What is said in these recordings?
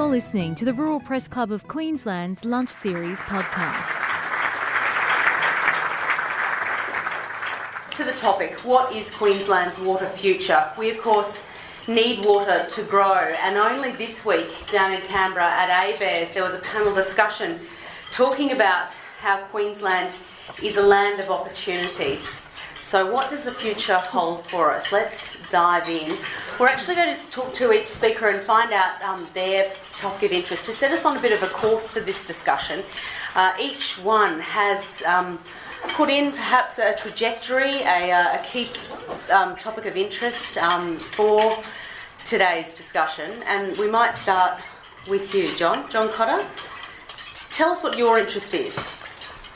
You're listening to the Rural Press Club of Queensland's Lunch Series podcast. To the topic, what is Queensland's water future? We, of course, need water to grow, and only this week down in Canberra at ABARES there was a panel discussion talking about how Queensland is a land of opportunity. So what does the future hold for us? Let's dive in. We're actually going to talk to each speaker and find out their topic of interest to set us on a bit of a course for this discussion. Each one has put in perhaps a trajectory, a key topic of interest for today's discussion. And we might start with you, John Cotter. Tell us what your interest is.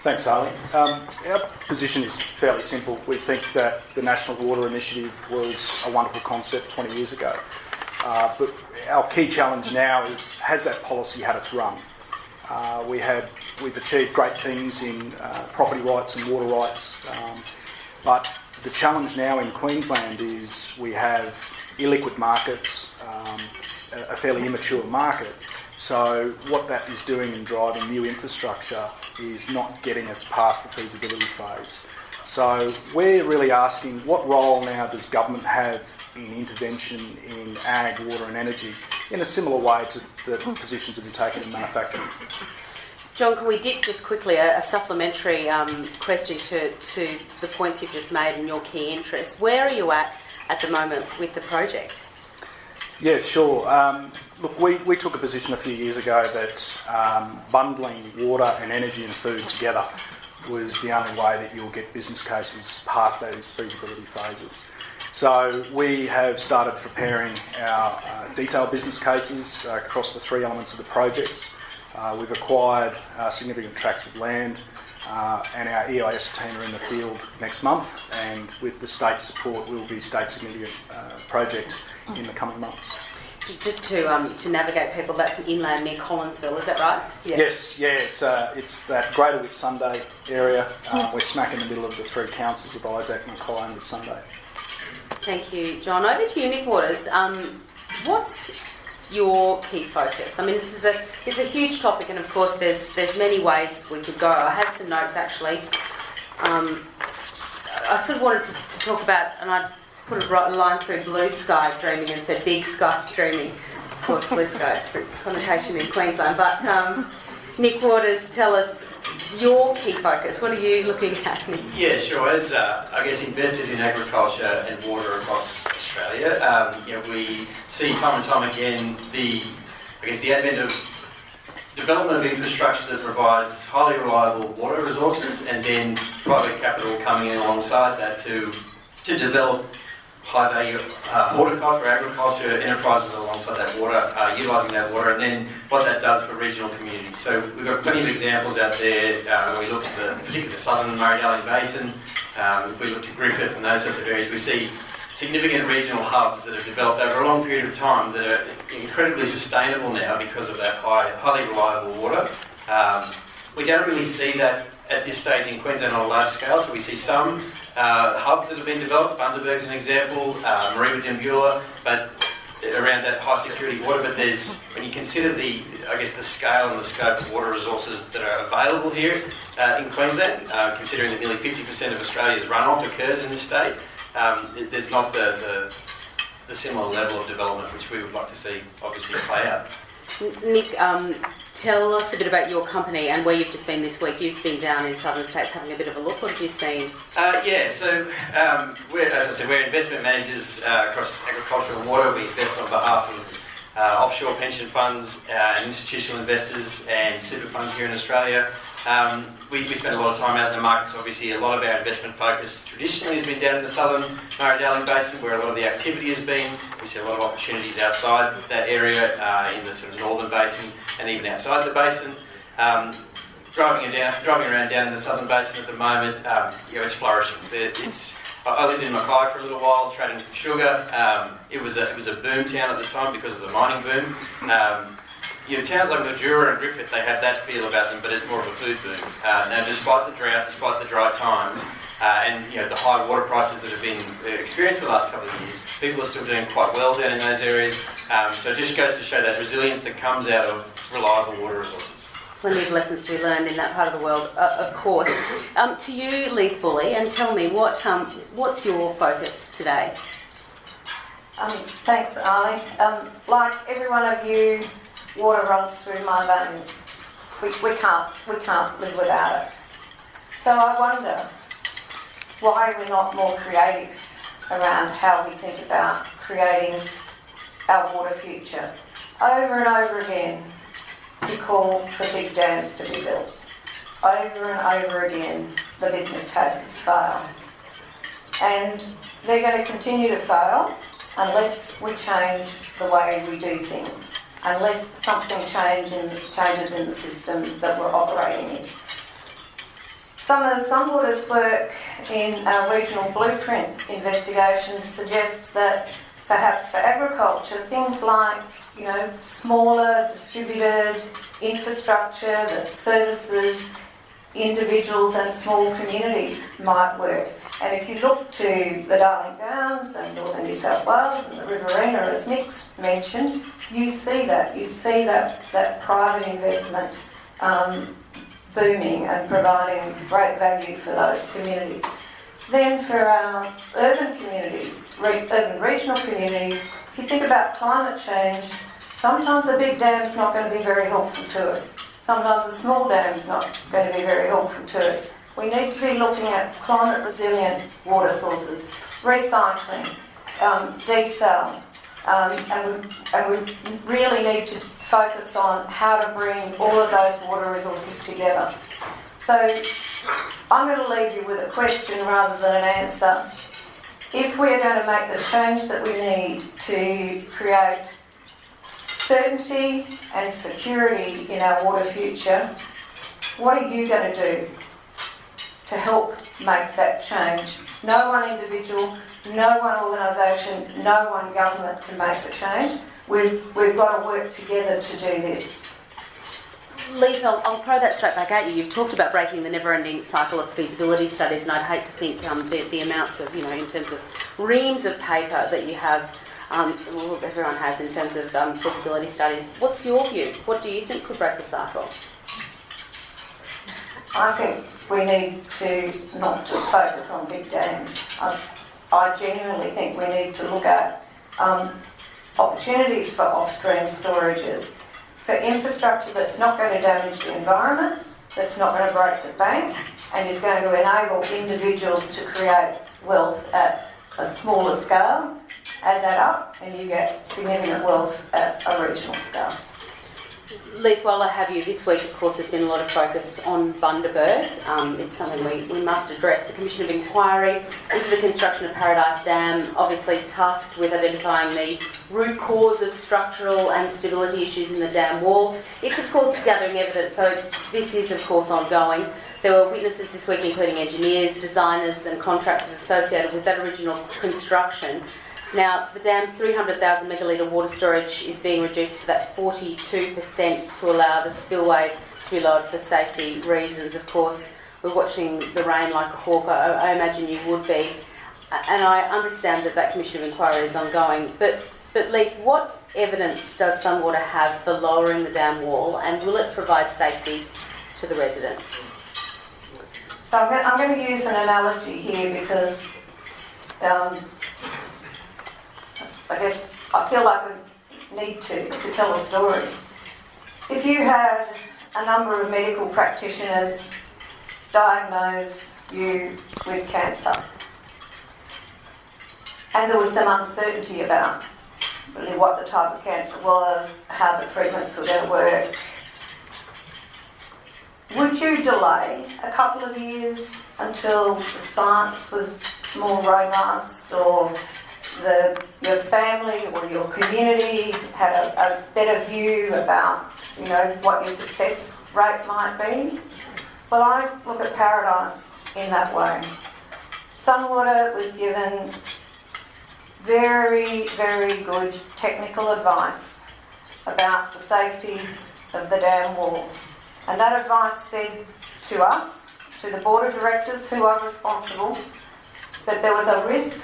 Thanks, Harley. Our position is fairly simple. We think that the National Water Initiative was a wonderful concept 20 years ago. But our key challenge now is, has that policy had its run? We've achieved great things in property rights and water rights, but the challenge now in Queensland is we have illiquid markets, a fairly immature market. So what that is doing in driving new infrastructure is not getting us past the feasibility phase. So we're really asking, what role now does government have in intervention in ag, water and energy in a similar way to the positions that have been taken in manufacturing? John, can we dip just quickly a supplementary question to the points you've just made and your key interests? Where are you at the moment with the project? Yeah, sure. Look, we took a position a few years ago that bundling water and energy and food together was the only way that you'll get business cases past those feasibility phases. So we have started preparing our detailed business cases across the three elements of the projects. We've acquired significant tracts of land and our EIS team are in the field next month, and with the state's support we'll be state significant project in the coming months. Just to navigate people, that's an inland near Collinsville, is that right? Yeah. Yes, yeah, it's that Greater Whitsunday area. We're smack in the middle of the three councils of Isaac, Mackay and Whitsunday. Thank you, John. Over to you, Nick Waters. What's your key focus? I mean, it's a huge topic, and of course there's many ways we could go. I had some notes actually. I sort of wanted to talk about, and I put a line through blue sky dreaming and said big sky dreaming. Of course, blue sky connotation in Queensland. But Nick Waters, tell us your key focus. What are you looking at, Nick? Yeah, sure. As I guess investors in agriculture and water across Australia, we see time and time again the advent of development of infrastructure that provides highly reliable water resources, and then private capital coming in alongside that to develop high-value horticulture, agriculture enterprises alongside that water, utilising that water, and then what that does for regional communities. So we've got plenty of examples out there when we look at particularly the southern Murray-Darling Basin. If we look to Griffith and those sorts of areas, we see significant regional hubs that have developed over a long period of time that are incredibly sustainable now because of that highly reliable water. We don't really see that at this stage in Queensland on a large scale, so we see some hubs that have been developed. Bundaberg's an example, Mareeba Dimbula, but around that high security water. But when you consider the scale and the scope of water resources that are available here in Queensland, considering that nearly 50% of Australia's runoff occurs in this state, there's not the similar level of development which we would like to see obviously play out. Nick, tell us a bit about your company and where you've just been this week. You've been down in southern states having a bit of a look. What have you seen? We're investment managers across agriculture and water. We invest on behalf of offshore pension funds and institutional investors and super funds here in Australia. We spend a lot of time out in the markets. Obviously, a lot of our investment focus traditionally has been down in the southern Murray-Darling Basin, where a lot of the activity has been. We see a lot of opportunities outside that area, in the sort of northern basin and even outside the basin. Driving around down in the southern basin at the moment, it's flourishing. I lived in Mackay for a little while, trading sugar. It was a boom town at the time because of the mining boom. Towns like Mildura and Griffith, they have that feel about them, but it's more of a food boom. Now, despite the drought, despite the dry times, and the high water prices that have been experienced the last couple of years, people are still doing quite well down in those areas. So it just goes to show that resilience that comes out of reliable water resources. Plenty of lessons to be learned in that part of the world, of course. To you, Leith Bully, and tell me what's your focus today? Thanks, Ali. Like every one of you, water runs through my veins. We can't live without it. So I wonder why we're not more creative around how we think about creating our water future. Over and over again, we call for big dams to be built. Over and over again, the business cases fail. And they're going to continue to fail unless we change the way we do things, unless something changes in the system that we're operating in. Some of Sunwater's work in our regional blueprint investigations suggests that perhaps for agriculture, things like smaller distributed infrastructure that services individuals and small communities might work. And if you look to the Darling Downs and northern New South Wales and the Riverina, as Nick's mentioned, you see that private investment booming and providing great value for those communities. Then for our urban communities, urban regional communities, if you think about climate change, sometimes a big dam's not going to be very helpful to us. Sometimes a small dam's not going to be very helpful to us. We need to be looking at climate resilient water sources, recycling, desal, and we really need to focus on how to bring all of those water resources together. So I'm going to leave you with a question rather than an answer. If we're going to make the change that we need to create certainty and security in our water future, what are you going to do to help make that change? No one individual, no one organisation, no one government can make the change. We've got to work together to do this. Leith, I'll throw that straight back at you. You've talked about breaking the never-ending cycle of feasibility studies, and I'd hate to think the amounts of, in terms of reams of paper that you have, everyone has in terms of feasibility studies. What's your view? What do you think could break the cycle? I think we need to not just focus on big dams. I genuinely think we need to look at opportunities for off-stream storages, for infrastructure that's not going to damage the environment, that's not going to break the bank, and is going to enable individuals to create wealth at a smaller scale. Add that up and you get significant wealth at a regional scale. Leith, while I have you, this week, of course, there's been a lot of focus on Bundaberg. It's something we must address. The Commission of Inquiry into the construction of Paradise Dam, obviously tasked with identifying the root cause of structural and stability issues in the dam wall. It's, of course, gathering evidence, so this is, of course, ongoing. There were witnesses this week, including engineers, designers and contractors associated with that original construction. Now, the dam's 300,000 megalitre water storage is being reduced to that 42% to allow the spillway to be lowered for safety reasons. Of course, we're watching the rain like a hawk. I imagine you would be. And I understand that Commission of Inquiry is ongoing. But Leith, what evidence does Sunwater have for lowering the dam wall, and will it provide safety to the residents? So I'm going to use an analogy here because I guess I feel like I need to tell a story. If you had a number of medical practitioners diagnose you with cancer, and there was some uncertainty about really what the type of cancer was, how the treatments were going to work, would you delay a couple of years until the science was more robust, or your family or your community had a better view about, what your success rate might be? Well, I look at Paradise in that way. Sunwater was given very, very good technical advice about the safety of the dam wall. And that advice said to us, to the board of directors who are responsible that there was a risk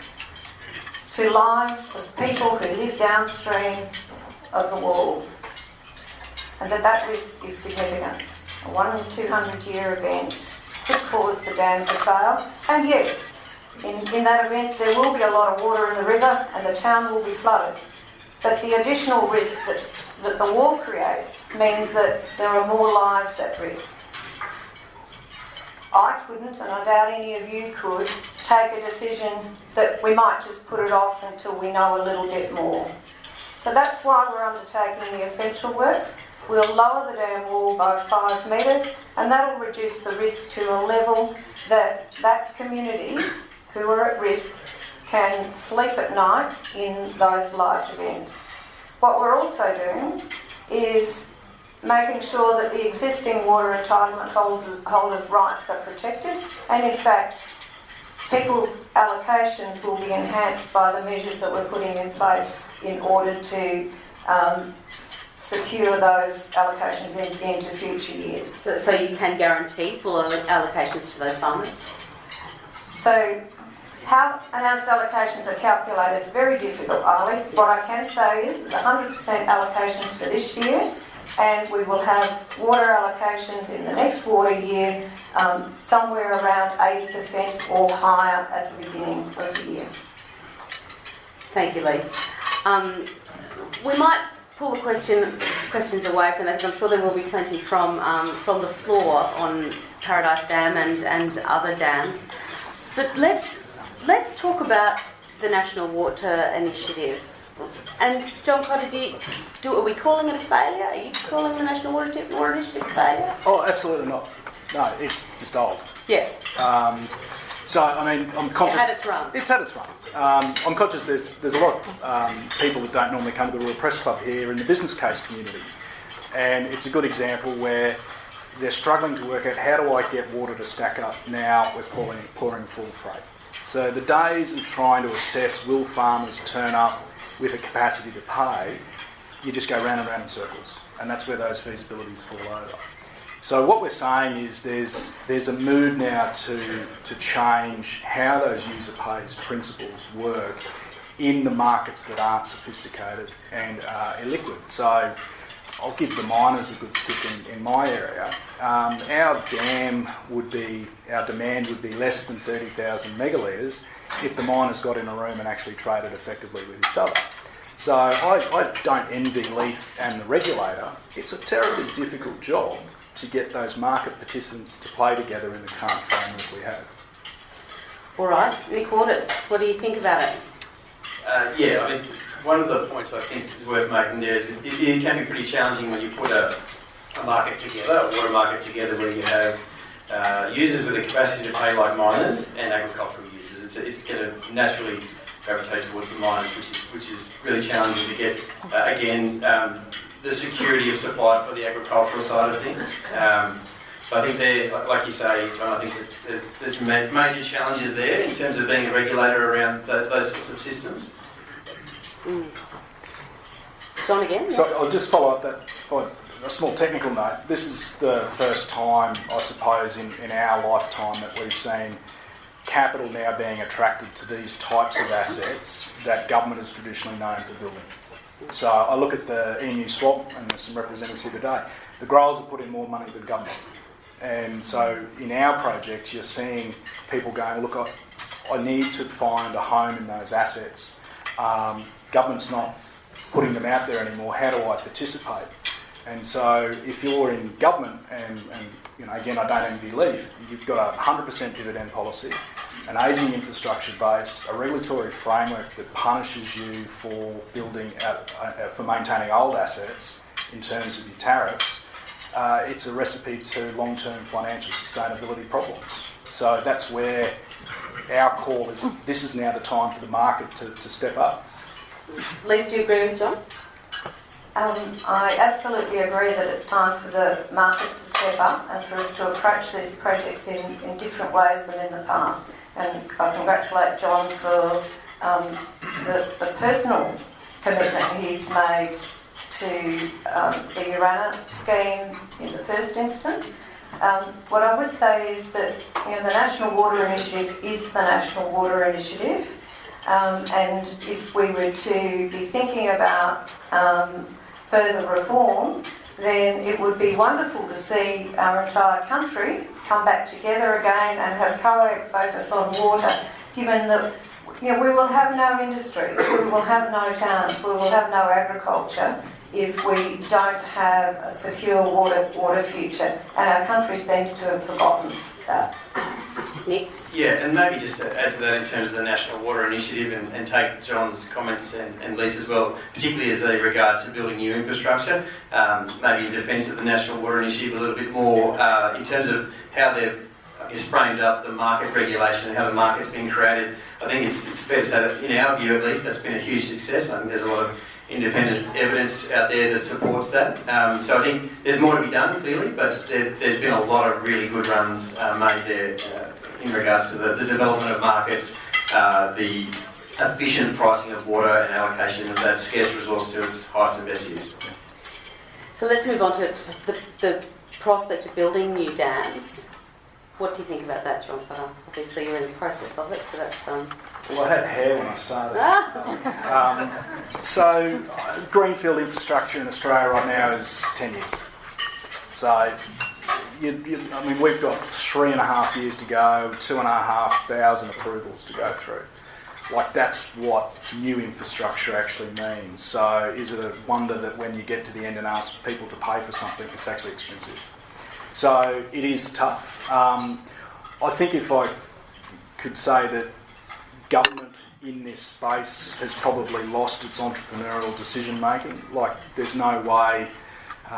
to lives of people who live downstream of the wall, and that risk is significant. A 1 in 200 year event could cause the dam to fail, and yes, in that event there will be a lot of water in the river and the town will be flooded. But the additional risk that the wall creates means that there are more lives at risk. I couldn't, and I doubt any of you could, take a decision that we might just put it off until we know a little bit more. So that's why we're undertaking the essential works. We'll lower the dam wall by 5 metres, and that'll reduce the risk to a level that that community who are at risk can sleep at night in those large events. What we're also doing is making sure that the existing water entitlement holders' rights are protected, and in fact people's allocations will be enhanced by the measures that we're putting in place in order to secure those allocations into future years. So you can guarantee full allocations to those farmers? So how announced allocations are calculated is very difficult, Ali. What I can say is there's 100% allocations for this year, and we will have water allocations in the next water year somewhere around 80% or higher at the beginning of the year. Thank you, Lee. We might pull the questions away from that, because I'm sure there will be plenty from the floor on Paradise Dam and other dams. But let's talk about the National Water Initiative. And John Cotter, are we calling it a failure? Are you calling the National Water Initiative a failure? Oh, absolutely not. No, it's just old. Yeah. So, I mean, I'm conscious... It had its run. It's had its run. I'm conscious there's a lot of people that don't normally come to the Rural Press Club here in the business case community. And it's a good example where they're struggling to work out, how do I get water to stack up now we're pouring full freight. So the days of trying to assess will farmers turn up with a capacity to pay, you just go round and round in circles. And that's where those feasibilities fall over. So what we're saying is there's a mood now to change how those user pays principles work in the markets that aren't sophisticated and illiquid. So I'll give the miners a good tip in my area. Our demand would be less than 30,000 megalitres if the miners got in a room and actually traded effectively with each other. So I don't envy Leaf and the regulator. It's a terribly difficult job to get those market participants to play together in the current framework we have. All right, Nick Waters, what do you think about it? Yeah, I mean, one of the points I think is worth making there is it can be pretty challenging when you put a market together, a water market together, where you have users with a capacity to pay like miners and agricultural users. It's going to naturally gravitate towards the miners, which is really challenging to get, the security of supply for the agricultural side of things. So I think there, like you say, John, I think that there's some major challenges there in terms of being a regulator around those sorts of systems. John again? Yeah. So I'll just follow up that on a small technical note. This is the first time, I suppose, in our lifetime that we've seen capital now being attracted to these types of assets that government is traditionally known for building. So I look at the EMU swap, and there's some representatives here today. The growers have put in more money than government. And so in our project, you're seeing people going, look, I need to find a home in those assets. Government's not putting them out there anymore. How do I participate? And so if you're in government, and you know, again, I don't envy Leaf, you've got a 100% dividend policy, an ageing infrastructure base, a regulatory framework that punishes you for for maintaining old assets in terms of your tariffs. It's a recipe to long-term financial sustainability problems. So that's where our call is, this is now the time for the market to step up. Leaf, do you agree with John? I absolutely agree that it's time for the market to step up and for us to approach these projects in different ways than in the past. And I congratulate John for the personal commitment he's made to the Urana scheme in the first instance, What I would say is that the National Water Initiative is the National Water Initiative, and if we were to be thinking about further reform, then it would be wonderful to see our entire country come back together again and have co-ed focus on water, given that we will have no industry, we will have no towns, we will have no agriculture if we don't have a secure water future, and our country seems to have forgotten that. Nick? Yeah, and maybe just to add to that in terms of the National Water Initiative and take John's comments and Lisa as well, particularly as they regard to building new infrastructure, maybe in defence of the National Water Initiative a little bit more in terms of how they've framed up the market regulation and how the market's been created. I think it's fair to say that in our view at least that's been a huge success. I think there's a lot of independent evidence out there that supports that. So I think there's more to be done clearly, but there's been a lot of really good runs made there in regards to the development of markets, the efficient pricing of water and allocation of that scarce resource to its highest and best use. So let's move on to the prospect of building new dams. What do you think about that, John? Obviously you're in the process of it, so that's... Well, I had hair when I started. So greenfield infrastructure in Australia right now is 10 years. So, we've got 3.5 years to go, 2,500 approvals to go through. That's what new infrastructure actually means. So is it a wonder that when you get to the end and ask people to pay for something, it's actually expensive? So it is tough. I think if I could say that government in this space has probably lost its entrepreneurial decision making. There's no way,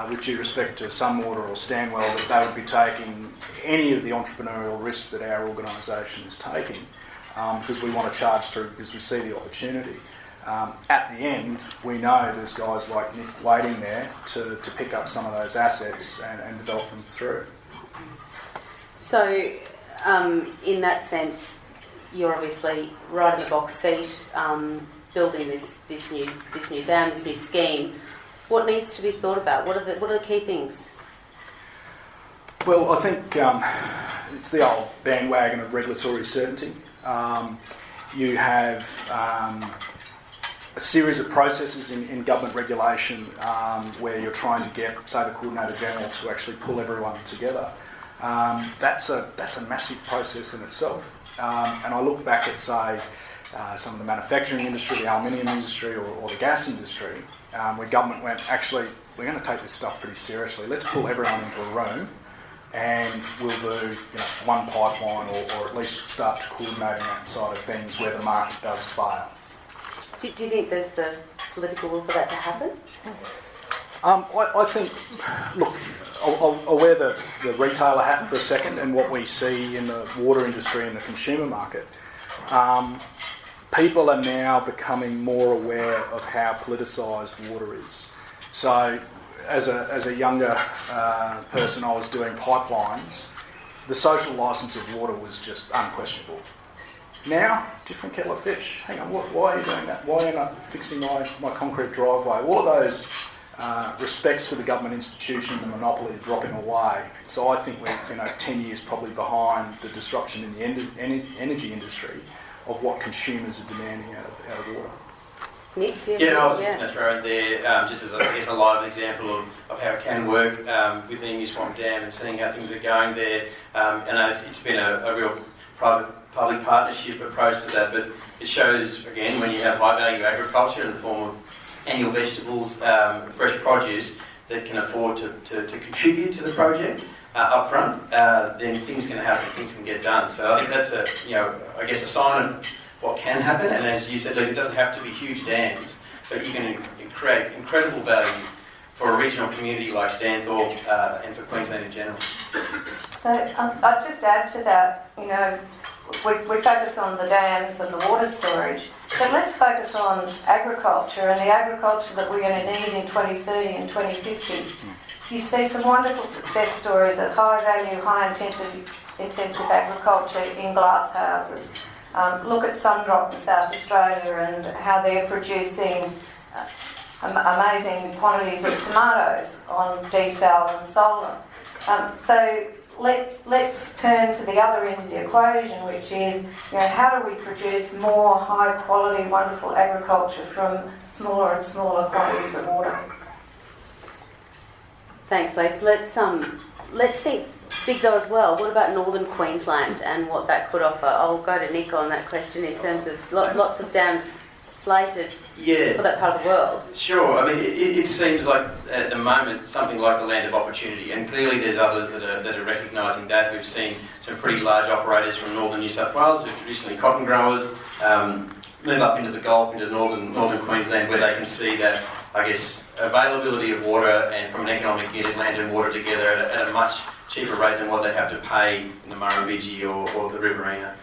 with due respect to Sunwater or Stanwell, that they would be taking any of the entrepreneurial risks that our organisation is taking, because we want to charge through because we see the opportunity. At the end, we know there's guys like Nick waiting there to pick up some of those assets and develop them through. So, in that sense, you're obviously right in the box seat, building this new dam, this new scheme. What needs to be thought about? What are the key things? Well, I think it's the old bandwagon of regulatory certainty. You have a series of processes in government regulation where you're trying to get, say, the Coordinator General to actually pull everyone together. That's a massive process in itself. And I look back at, say, some of the manufacturing industry, the aluminium industry or the gas industry, where government went, actually, we're going to take this stuff pretty seriously. Let's pull everyone into a room and we'll do one pipeline or at least start to coordinating that side of things where the market does fail. Do you think there's the political will for that to happen? I think, look, I'll wear the retailer hat for a second, and what we see in the water industry and the consumer market. People are now becoming more aware of how politicised water is. So as a younger person, I was doing pipelines. The social licence of water was just unquestionable. Now, different kettle of fish. Hang on, why are you doing that? Why am I fixing my concrete driveway? All of those respects for the government institution, the monopoly are dropping away. So I think we're 10 years probably behind the disruption in the energy industry of what consumers are demanding out of water. Nick, I was just going to throw in there, just as a live example of how it can work with the New Swamp Dam and seeing how things are going there. And it's been a real public partnership approach to that, but it shows, again, when you have high-value agriculture in the form of annual vegetables, fresh produce that can afford to contribute to the project up front, then things can happen, things can get done. So I think that's a sign of what can happen. And as you said, it doesn't have to be huge dams, but you can create incredible value for a regional community like Stanthorpe and for Queensland in general. So I'd just add to that, we focus on the dams and the water storage, but let's focus on agriculture and the agriculture that we're going to need in 2030 and 2050. You see some wonderful success stories of high-value, high-intensive agriculture in glass houses. Look at Sundrop in South Australia and how they're producing amazing quantities of tomatoes on desal and solar. So let's turn to the other end of the equation, which is, how do we produce more high quality, wonderful agriculture from smaller and smaller quantities of water? Thanks, Lee. Let's think big though as well. What about northern Queensland and what that could offer? I'll go to Nick on that question in terms of lots of dams slated for that part of the world. Sure. I mean, it seems like at the moment something like the land of opportunity, and clearly there's others that are recognising that. We've seen some pretty large operators from northern New South Wales, who are traditionally cotton growers, move up into the Gulf, into northern Queensland, where they can see that, I guess, availability of water, and from an economic unit, land and water together at a much cheaper rate than what they have to pay in the Murrumbidgee or the Riverina.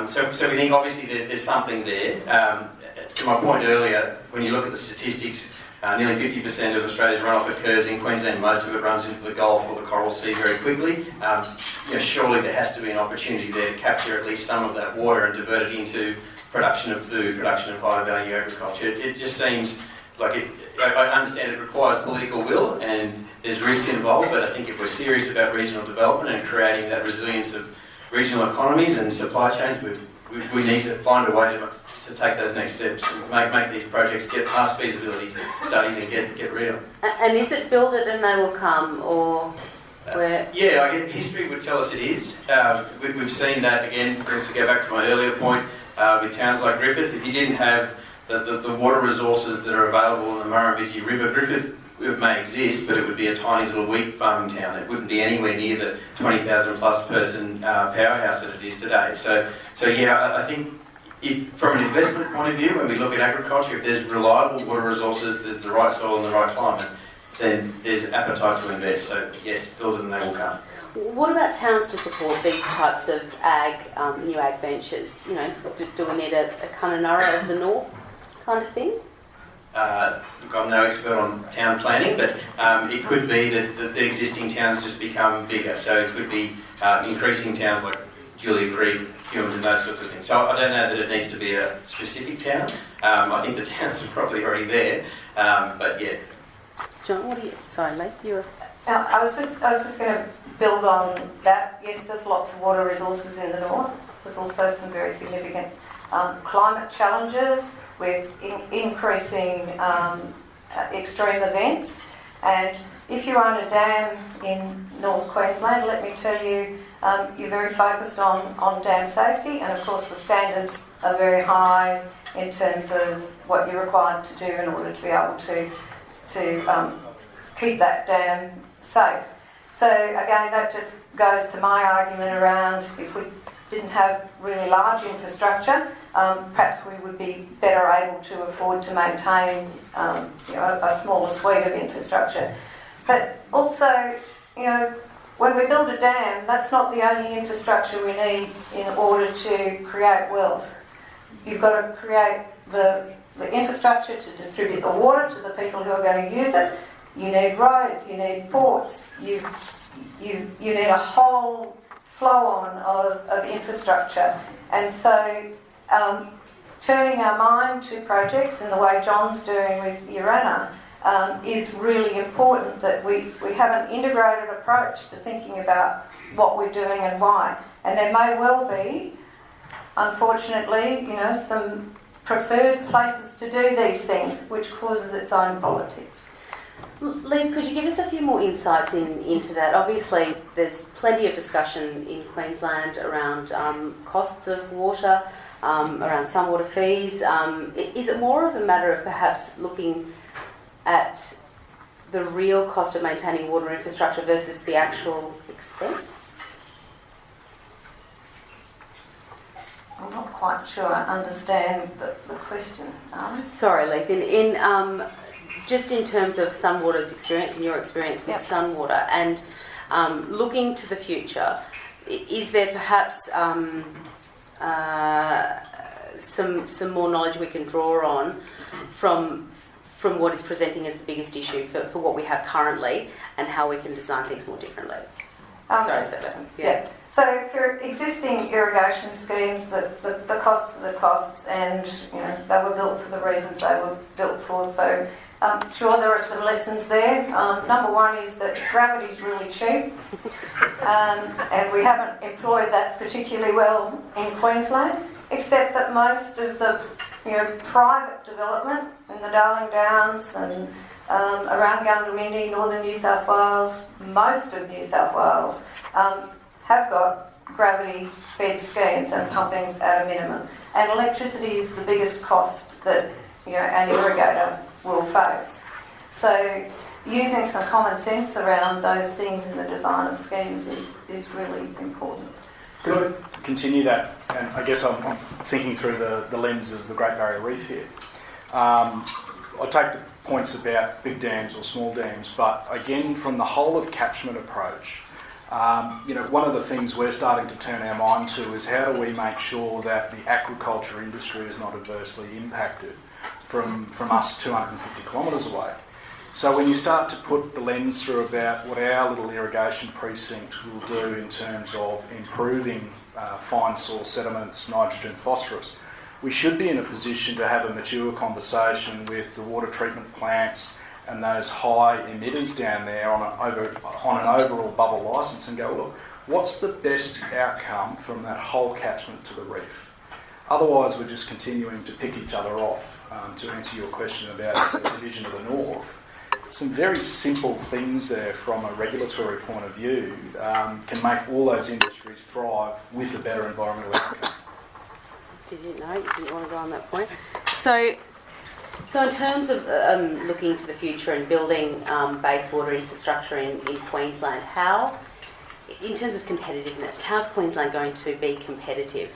So we think obviously there's something there. To my point earlier, when you look at the statistics, nearly 50% of Australia's runoff occurs in Queensland. Most of it runs into the Gulf or the Coral Sea very quickly. Surely there has to be an opportunity there to capture at least some of that water and divert it into production of food, production of high value agriculture. It just seems like I understand it requires political will and there's risks involved, but I think if we're serious about regional development and creating that resilience of regional economies and supply chains, we need to find a way to take those next steps and make these projects get past feasibility studies and get real. And is it build it and they will come, or where? Yeah, I guess history would tell us it is. We've seen that again, to go back to my earlier point, with towns like Griffith. If you didn't have the water resources that are available in the Murrumbidgee River, Griffith may exist, but it would be a tiny little wheat farming town. It wouldn't be anywhere near the 20,000 plus person powerhouse that it is today. So yeah, I think from an investment point of view, when we look at agriculture, if there's reliable water resources, there's the right soil and the right climate, then there's appetite to invest. So yes, build it and they will come. What about towns to support these types of new ag ventures? Do we need a Kununurra of the north kind of thing? Look, I'm no expert on town planning, but it could be that the existing towns just become bigger. So it could be increasing towns like Julia Creek, Hume, and those sorts of things. So I don't know that it needs to be a specific town. I think the towns are probably already there, but yeah. John, what are you? Sorry, Lee, you were. I was just going to build on that. Yes, there's lots of water resources in the north. There's also some very significant climate challenges with increasing extreme events. And if you own a dam in North Queensland, let me tell you, you're very focused on dam safety, and of course the standards are very high in terms of what you're required to do in order to be able to keep that dam safe. So again, that just goes to my argument around if we didn't have really large infrastructure, perhaps we would be better able to afford to maintain a smaller suite of infrastructure. But also, when we build a dam, that's not the only infrastructure we need in order to create wealth. You've got to create the infrastructure to distribute the water to the people who are going to use it. You need roads, you need ports, you need a whole flow-on of infrastructure. And so turning our mind to projects in the way John's doing with Urana is really important, that we have an integrated approach to thinking about what we're doing and why. And there may well be, unfortunately, some preferred places to do these things, which causes its own politics. Lee, could you give us a few more insights into that? Obviously, there's plenty of discussion in Queensland around costs of water, around some water fees. Is it more of a matter of perhaps looking at the real cost of maintaining water infrastructure versus the actual expense? I'm not quite sure I understand the question. Sorry, Lee. Just in terms of Sunwater's experience and your experience with Sunwater, and looking to the future, is there perhaps some more knowledge we can draw on from what is presenting as the biggest issue for what we have currently, and how we can design things more differently? Sorry, is that better? Yeah. So for existing irrigation schemes, the costs are the costs, and they were built for the reasons they were built for. So Sure, there are some lessons there. Number one is that gravity is really cheap, and we haven't employed that particularly well in Queensland, except that most of the private development in the Darling Downs and around Gundawindi, northern New South Wales, most of New South Wales, have got gravity-fed schemes and pumpings at a minimum. And electricity is the biggest cost that an irrigator will face. So using some common sense around those things in the design of schemes is really important. Could I continue that? And I guess I'm thinking through the lens of the Great Barrier Reef here. I take the points about big dams or small dams, but again, from the whole of catchment approach, one of the things we're starting to turn our mind to is how do we make sure that the aquaculture industry is not adversely impacted from us 250 kilometres away. So when you start to put the lens through about what our little irrigation precinct will do in terms of improving fine soil sediments, nitrogen, phosphorus, we should be in a position to have a mature conversation with the water treatment plants and those high emitters down there on an overall bubble licence and go, look, what's the best outcome from that whole catchment to the reef? Otherwise, we're just continuing to pick each other off. To answer your question about the division of the north, some very simple things there from a regulatory point of view can make all those industries thrive with a better environmental outcome. Did you know? You didn't want to go on that point. So in terms of looking to the future and building base water infrastructure in Queensland, how, in terms of competitiveness, how's Queensland going to be competitive?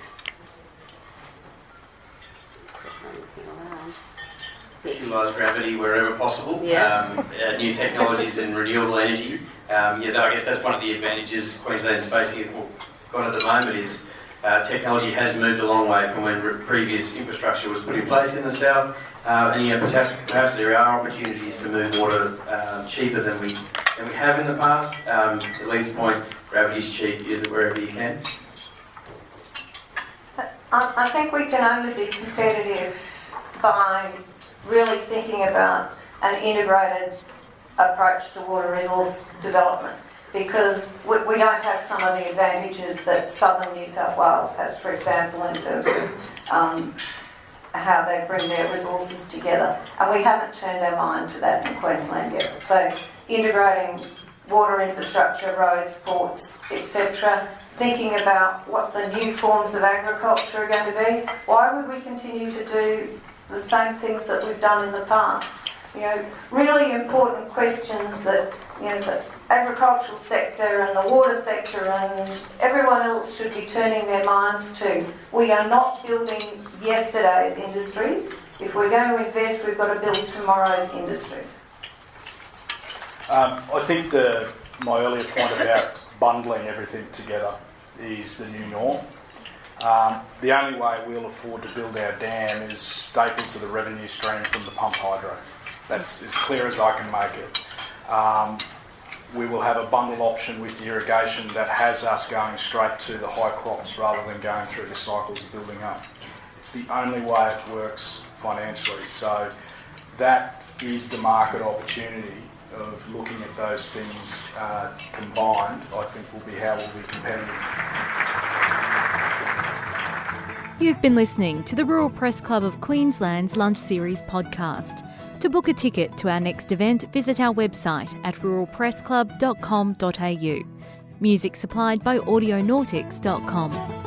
Utilise gravity wherever possible. Yeah. New technologies and renewable energy. I guess that's one of the advantages Queensland's facing, or got at the moment, is technology has moved a long way from when previous infrastructure was put in place in the south. And perhaps there are opportunities to move water cheaper than we have in the past. To Lee's point, gravity's cheap. Use it wherever you can. I think we can only be competitive by really thinking about an integrated approach to water resource development, because we don't have some of the advantages that southern New South Wales has, for example, in terms of how they bring their resources together. And we haven't turned our mind to that in Queensland yet. So integrating water infrastructure, roads, ports, etc., thinking about what the new forms of agriculture are going to be. Why would we continue to do the same things that we've done in the past? Really important questions that the agricultural sector and the water sector and everyone else should be turning their minds to. We are not building yesterday's industries. If we're going to invest, we've got to build tomorrow's industries. I think my earlier point about bundling everything together is the new norm. The only way we'll afford to build our dam is stapled to the revenue stream from the pump hydro. That's as clear as I can make it. We will have a bundle option with the irrigation that has us going straight to the high crops rather than going through the cycles of building up. It's the only way it works financially. So that is the market opportunity of looking at those things combined, I think will be how we'll be competitive. You've been listening to the Rural Press Club of Queensland's Lunch Series podcast. To book a ticket to our next event, visit our website at ruralpressclub.com.au. Music supplied by audionautics.com.